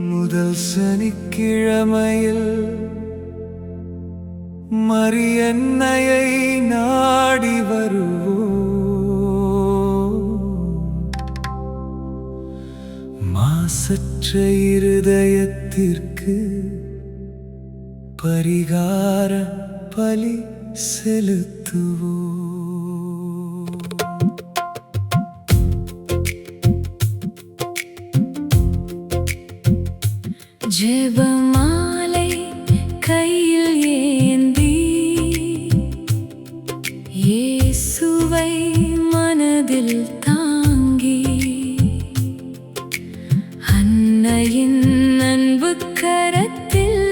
முதல் சனிக்கிழமையில் மரியன்னையை நாடி வருவோம். மாசற்ற இருதயத்திற்கு பரிகார பலி செலுத்துவோம். ஜெபமாலை கையில் ஏந்தி இயேசுவை மனதில் தாங்கி அன்னையின் அன்பு கரத்தில்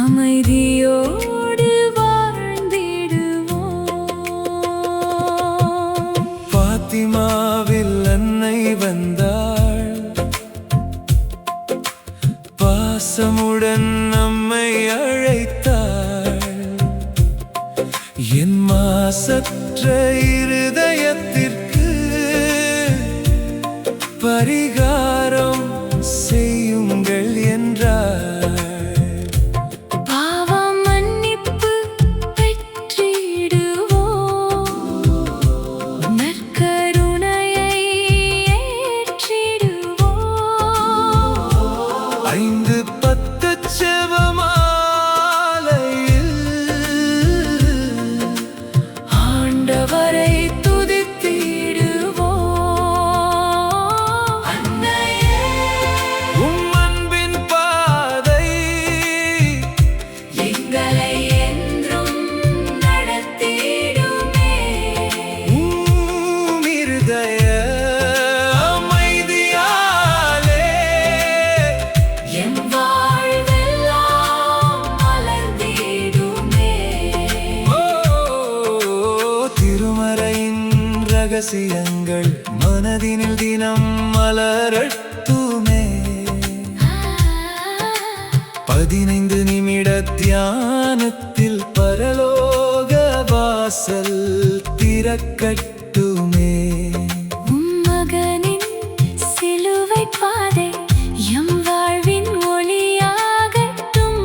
அமைதியோடு வாழ்ந்திடுவோம். பாத்திமாவில் அன்னை வந்தாள், பாசமுடன் நம்மை அழைத்தாள். என் மாசற்ற இருதயத்திற்கு பரிகாரம் செய்யுங்கள் என்றாள். பாவம் மன்னிப்பு பெற்றிடுவோம், நற்கருணையை ஏற்றிடுவோம். 5-10 ஜெபமாலையில் ஆண்டவரை துதித்திடுவோம். அன்னையே, உம் அன்பின் பாதை எங்களை என்றும் நடத்திடுமே. உம் இருதய அமைதியாலே எம் வாழ்வெல்லாம் மலர்ந்திடுமே. திருமறையின் ரகசியங்கள் மனதினில் தினம் மலரட்டுமே. 15 நிமிட தியானத்தில் பரலோக வாசல் திறக்கட்டுமே. உம் மகனின் சிலுவை பாதை எம் வாழ்வின் ஒளியாகட்டும்.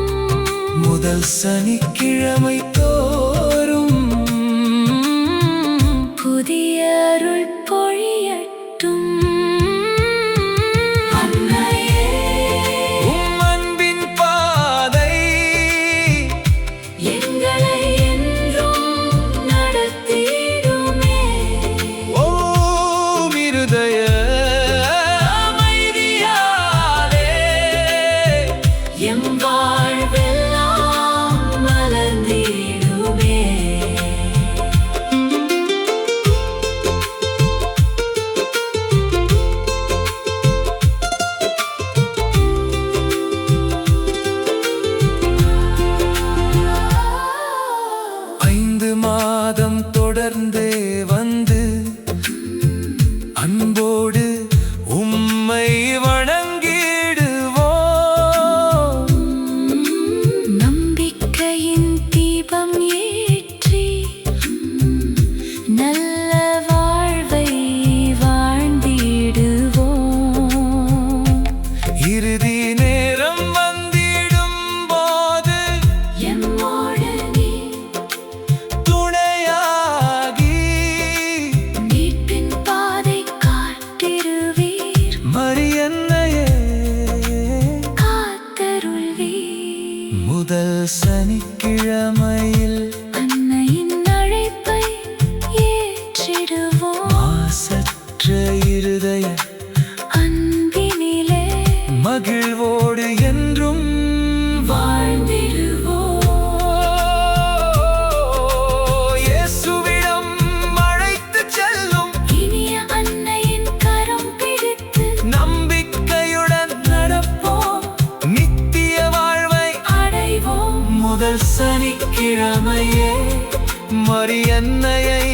முதல் சனிக்கிழமை தோறும் புதிய அருள் பொழியட்டும். அன்னையே, உம் அன்பின் பாதை எங்களை என்றும் நடத்திடுமே. ஓம் இருதய அமைதியாலே எம் வாழ்வெல்லாம் மலர்ந்திடுமே. ஐந்து மாதம் தொடர்ந்தே வந்து அன்போடு உம்மை வணங்கிடுவோம். நம்பிக்கையின் தீபம் ஏற்றி நல்ல வாழ்வை வாழ்ந்திடுவோம். இறுதி நேரம் வந்திடும் போது எம்மோடு நீ துணையாகி மீட்பின் பாதை காட்டிடுவீர், மரியன்னையே காத்தருள்வீர். முதல் சனிக்கிழமையில் அன்னையின் அழைப்பை ஏற்றிடுவோம். மாசற்ற இருதய அன்பினிலே மகிழ்வோடு என்றும் வாழ்ந்திடுவோம். இயேசுவிடம் அழைத்துச் செல்லும் இனிய அன்னையின் கரம் பிடித்து நம்பிக்கையுடன் நடப்போம், நித்திய வாழ்வை அடைவோம். முதல் சனிக்கிழமையே மரியன்னையை